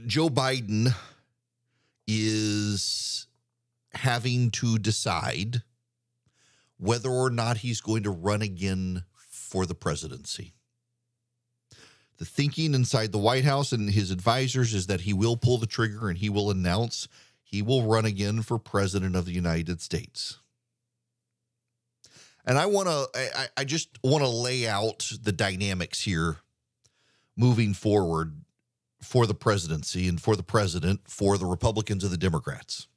Joe Biden is having to decide whether or not he's going to run again for the presidency. The thinking inside the White House and his advisors is that he will pull the trigger and he will announce he will run again for president of the United States. And I just want to lay out the dynamics here moving forward for the presidency and for the president, for the Republicans and the Democrats.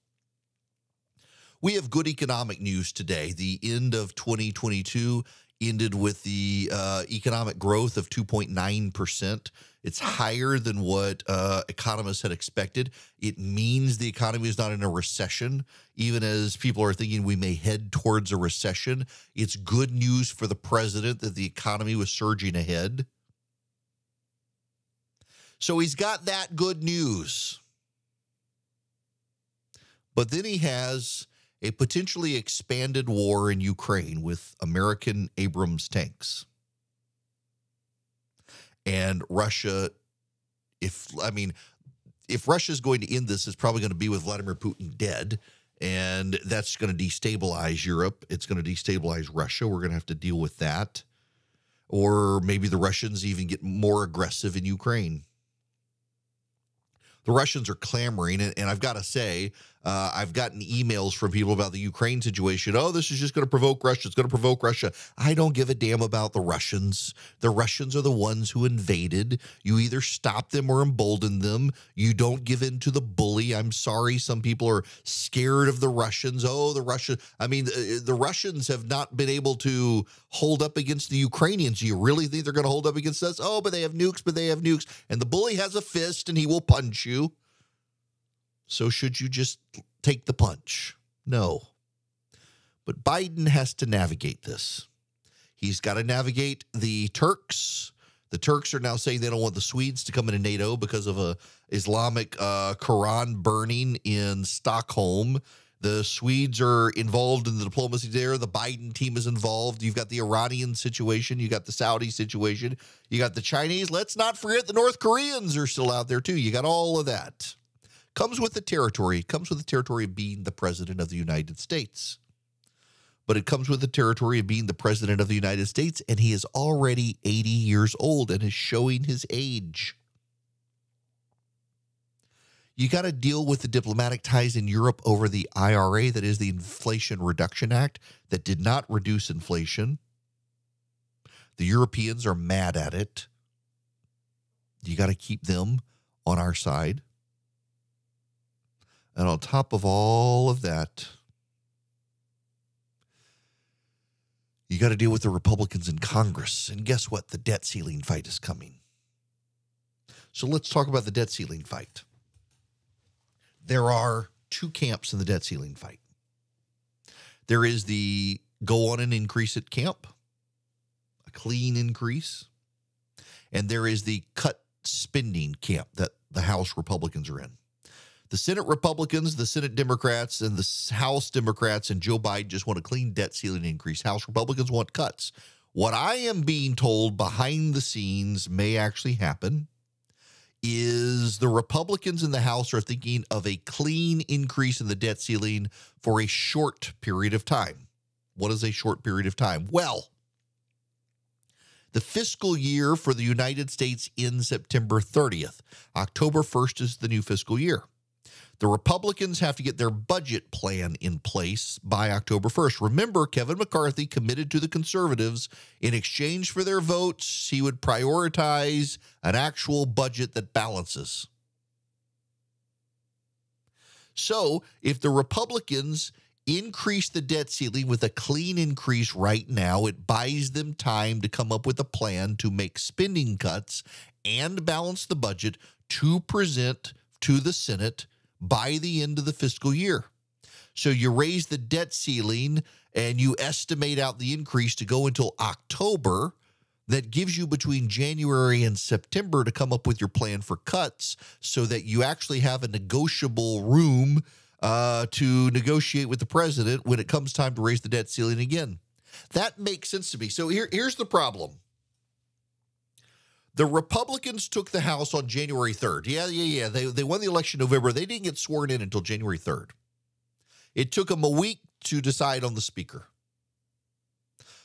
We have good economic news today. The end of 2022 ended with the economic growth of 2.9%. It's higher than what economists had expected. It means the economy is not in a recession, even as people are thinking we may head towards a recession. It's good news for the president that the economy was surging ahead. So he's got that good news. But then he has a potentially expanded war in Ukraine with American Abrams tanks. And Russia, if Russia's going to end this, it's probably going to be with Vladimir Putin dead. And that's going to destabilize Europe. It's going to destabilize Russia. We're going to have to deal with that. Or maybe the Russians even get more aggressive in Ukraine. The Russians are clamoring, and I've got to say, I've gotten emails from people about the Ukraine situation. Oh, this is just going to provoke Russia. It's going to provoke Russia. I don't give a damn about the Russians. The Russians are the ones who invaded. You either stop them or embolden them. You don't give in to the bully. I'm sorry. Some people are scared of the Russians. Oh, the Russians have not been able to hold up against the Ukrainians. You really think they're going to hold up against us? Oh, but they have nukes. And the bully has a fist and he will punch you. So should you just take the punch? No. But Biden has to navigate this. He's got to navigate the Turks. The Turks are now saying they don't want the Swedes to come into NATO because of a Islamic Quran burning in Stockholm. The Swedes are involved in the diplomacy there. The Biden team is involved. You've got the Iranian situation. You got the Saudi situation. You got the Chinese. Let's not forget the North Koreans are still out there too. You got all of that. Comes with the territory. It comes with the territory of being the president of the United States. But it comes with the territory of being the president of the United States, and he is already 80 years old and is showing his age. You got to deal with the diplomatic ties in Europe over the IRA, that is the Inflation Reduction Act, that did not reduce inflation. The Europeans are mad at it. You got to keep them on our side. And on top of all of that, you got to deal with the Republicans in Congress. And guess what? The debt ceiling fight is coming. So let's talk about the debt ceiling fight. There are two camps in the debt ceiling fight. There is the go on and increase it camp, a clean increase. And there is the cut spending camp that the House Republicans are in. The Senate Republicans, the Senate Democrats, and the House Democrats and Joe Biden just want a clean debt ceiling increase. House Republicans want cuts. What I am being told behind the scenes may actually happen is the Republicans in the House are thinking of a clean increase in the debt ceiling for a short period of time. What is a short period of time? Well, the fiscal year for the United States ends September 30th. October 1st is the new fiscal year. The Republicans have to get their budget plan in place by October 1st. Remember, Kevin McCarthy committed to the conservatives in exchange for their votes, he would prioritize an actual budget that balances. So if the Republicans increase the debt ceiling with a clean increase right now, it buys them time to come up with a plan to make spending cuts and balance the budget to present to the Senate by the end of the fiscal year. So you raise the debt ceiling and you estimate out the increase to go until October. That gives you between January and September to come up with your plan for cuts so that you actually have a negotiable room to negotiate with the president when it comes time to raise the debt ceiling again. That makes sense to me. So here's the problem. The Republicans took the House on January 3rd. Yeah. They won the election in November. They didn't get sworn in until January 3rd. It took them a week to decide on the Speaker.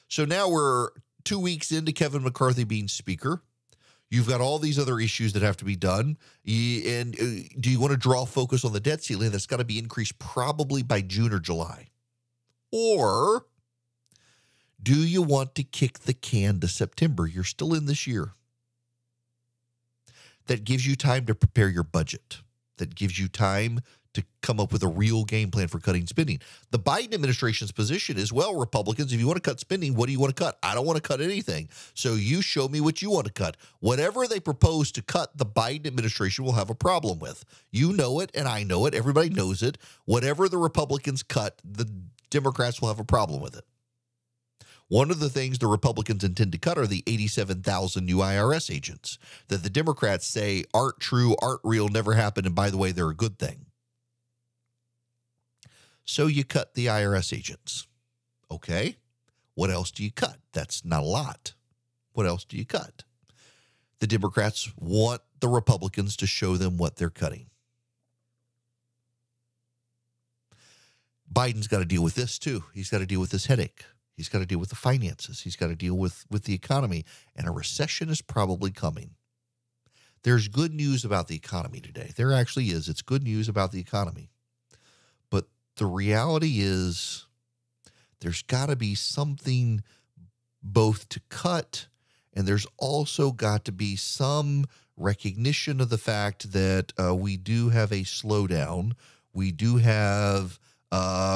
So now we're 2 weeks into Kevin McCarthy being Speaker. You've got all these other issues that have to be done. And do you want to draw focus on the debt ceiling? That's got to be increased probably by June or July. Or do you want to kick the can to September? You're still in this year. That gives you time to prepare your budget. That gives you time to come up with a real game plan for cutting spending. The Biden administration's position is, well, Republicans, if you want to cut spending, what do you want to cut? I don't want to cut anything. So you show me what you want to cut. Whatever they propose to cut, the Biden administration will have a problem with. You know it, and I know it. Everybody knows it. Whatever the Republicans cut, the Democrats will have a problem with it. One of the things the Republicans intend to cut are the 87,000 new IRS agents that the Democrats say aren't true, aren't real, never happened, and by the way, they're a good thing. So you cut the IRS agents. Okay. What else do you cut? That's not a lot. What else do you cut? The Democrats want the Republicans to show them what they're cutting. Biden's got to deal with this too. He's got to deal with this headache. He's got to deal with the finances. He's got to deal with the economy. And a recession is probably coming. There's good news about the economy today. There actually is. It's good news about the economy. But the reality is there's got to be something both to cut, and there's also got to be some recognition of the fact that we do have a slowdown. We do have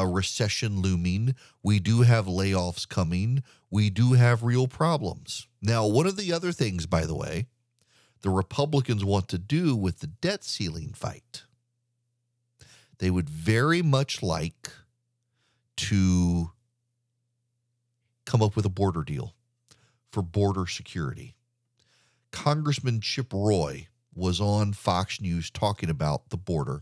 recession looming. We do have layoffs coming. We do have real problems. Now, one of the other things, by the way, the Republicans want to do with the debt ceiling fight, they would very much like to come up with a border deal for border security. Congressman Chip Roy was on Fox News talking about the border.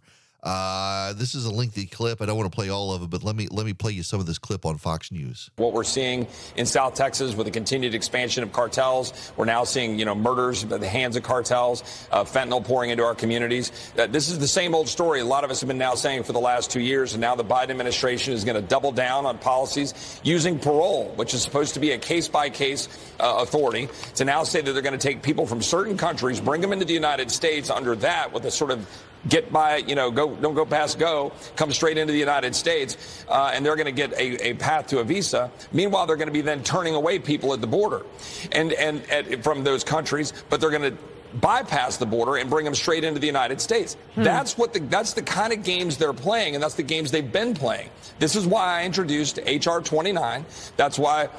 This is a lengthy clip. I don't want to play all of it, but let me play you some of this clip on Fox News. What we're seeing in South Texas with the continued expansion of cartels, we're now seeing, murders by the hands of cartels, fentanyl pouring into our communities. This is the same old story a lot of us have been now saying for the last 2 years, and now the Biden administration is going to double down on policies using parole, which is supposed to be a case-by-case authority, to now say that they're going to take people from certain countries, bring them into the United States under that with a sort of get by, don't go past go, come straight into the United States, and they're going to get a path to a visa. Meanwhile, they're going to be then turning away people at the border and from those countries, but they're going to bypass the border and bring them straight into the United States. That's the kind of games they're playing, and that's the games they've been playing. This is why I introduced H.R. 29. That's why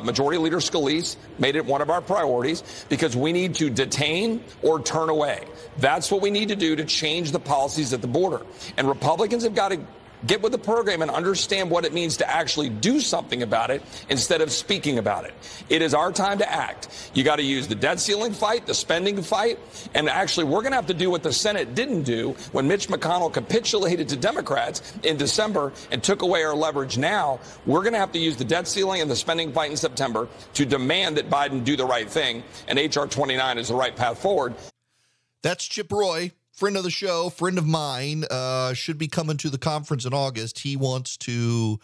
Majority Leader Scalise made it one of our priorities, because we need to detain or turn away. That's what we need to do to change the policies at the border. And Republicans have got to get with the program and understand what it means to actually do something about it instead of speaking about it. It is our time to act. You got to use the debt ceiling fight, the spending fight, and actually we're going to have to do what the Senate didn't do when Mitch McConnell capitulated to Democrats in December and took away our leverage. Now we're going to have to use the debt ceiling and the spending fight in September to demand that Biden do the right thing, and H.R. 29 is the right path forward. That's Chip Roy. Friend of the show, friend of mine, should be coming to the conference in August. He wants to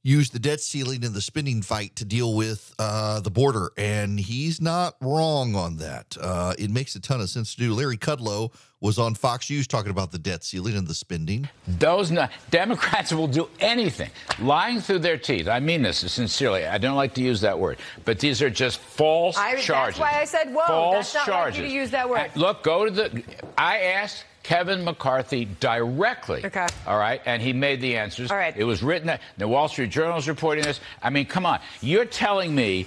use the debt ceiling and the spending fight to deal with the border, and he's not wrong on that. It makes a ton of sense to do. Larry Kudlow was on Fox News talking about the debt ceiling and the spending. Those Democrats will do anything, lying through their teeth. I mean this sincerely. I don't like to use that word, but these are just false charges. That's why I said, whoa, false that's not charges. Like you to use that word. Look, I asked Kevin McCarthy directly. Okay. All right. And he made the answers. All right. It was written. The Wall Street Journal is reporting this. I mean, come on. You're telling me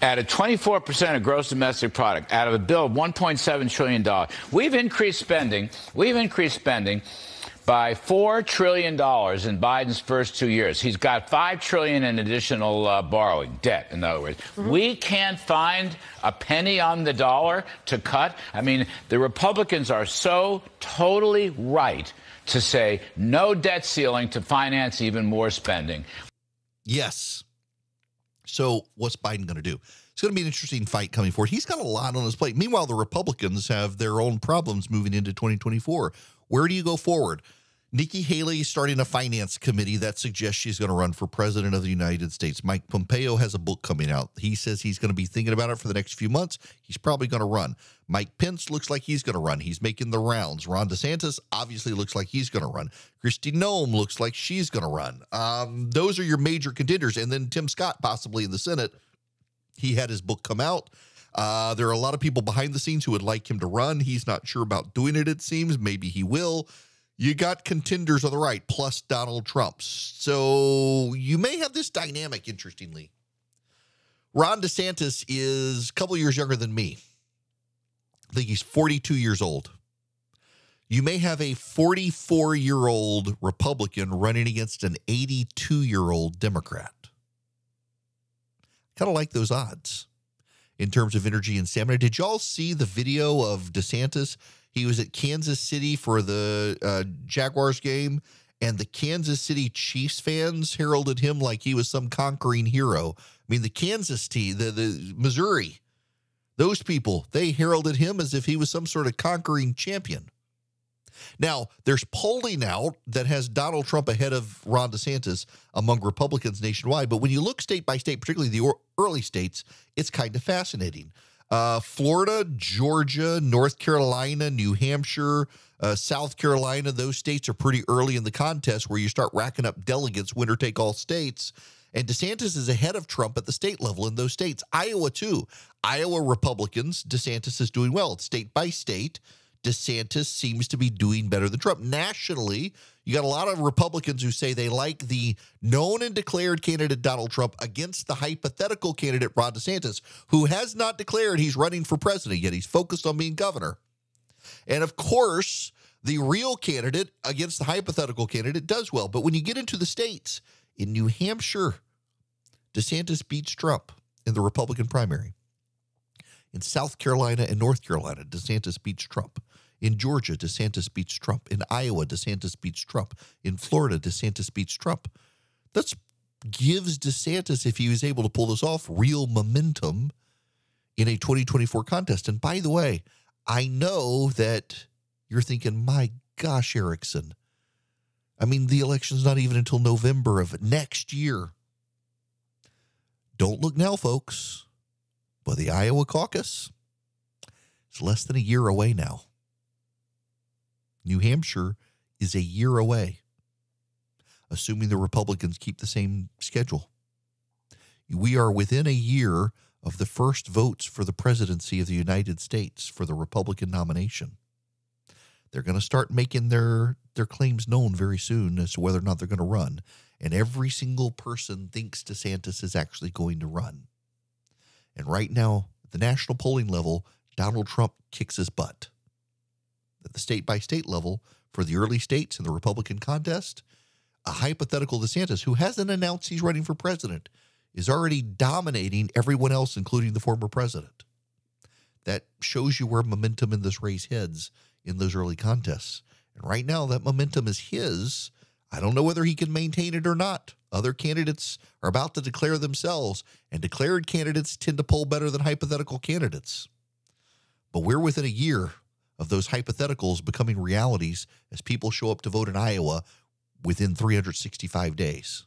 at a 24% of gross domestic product, out of a bill of $1.7 trillion, we've increased spending by $4 trillion in Biden's first 2 years. He's got $5 trillion in additional borrowing, debt, in other words. Mm-hmm. We can't find a penny on the dollar to cut. I mean, the Republicans are so totally right to say no debt ceiling to finance even more spending. Yes. So what's Biden going to do? It's going to be an interesting fight coming forward. He's got a lot on his plate. Meanwhile, the Republicans have their own problems moving into 2024. Where do you go forward? Nikki Haley is starting a finance committee that suggests she's going to run for president of the United States. Mike Pompeo has a book coming out. He says he's going to be thinking about it for the next few months. He's probably going to run. Mike Pence looks like he's going to run. He's making the rounds. Ron DeSantis obviously looks like he's going to run. Kristi Noem looks like she's going to run. Those are your major contenders. And then Tim Scott possibly in the Senate. He had his book come out. There are a lot of people behind the scenes who would like him to run. He's not sure about doing it, it seems. Maybe he will. You got contenders on the right, plus Donald Trump. So you may have this dynamic, interestingly. Ron DeSantis is a couple years younger than me. I think he's 42 years old. You may have a 44-year-old Republican running against an 82-year-old Democrat. Kind of like those odds in terms of energy and stamina. Did y'all see the video of DeSantis? He was at Kansas City for the Jaguars game, and the Kansas City Chiefs fans heralded him like he was some conquering hero. I mean, the Kansas team, the Missouri, those people, they heralded him as if he was some sort of conquering champion. Now, there's polling out that has Donald Trump ahead of Ron DeSantis among Republicans nationwide, but when you look state by state, particularly the early states, it's kind of fascinating. Florida, Georgia, North Carolina, New Hampshire, South Carolina, those states are pretty early in the contest where you start racking up delegates, winner-take-all states. And DeSantis is ahead of Trump at the state level in those states. Iowa, too. Iowa Republicans, DeSantis is doing well. It's state by state. DeSantis seems to be doing better than Trump. Nationally, you got a lot of Republicans who say they like the known and declared candidate Donald Trump against the hypothetical candidate Ron DeSantis, who has not declared he's running for president yet. He's focused on being governor. And of course, the real candidate against the hypothetical candidate does well. But when you get into the states, in New Hampshire, DeSantis beats Trump in the Republican primary. In South Carolina and North Carolina, DeSantis beats Trump. In Georgia, DeSantis beats Trump. In Iowa, DeSantis beats Trump. In Florida, DeSantis beats Trump. That gives DeSantis, if he was able to pull this off, real momentum in a 2024 contest. And by the way, I know that you're thinking, my gosh, Erickson. I mean, the election's not even until November of next year. Don't look now, folks. But the Iowa caucus is less than a year away now. New Hampshire is a year away, assuming the Republicans keep the same schedule. We are within a year of the first votes for the presidency of the United States for the Republican nomination. They're going to start making their claims known very soon as to whether or not they're going to run. And every single person thinks DeSantis is actually going to run. And right now, at the national polling level, Donald Trump kicks his butt. At the state-by-state level, for the early states in the Republican contest, a hypothetical DeSantis, who hasn't announced he's running for president, is already dominating everyone else, including the former president. That shows you where momentum in this race heads in those early contests. And right now, that momentum is his. I don't know whether he can maintain it or not. Other candidates are about to declare themselves, and declared candidates tend to poll better than hypothetical candidates. But we're within a year of those hypotheticals becoming realities as people show up to vote in Iowa within 365 days.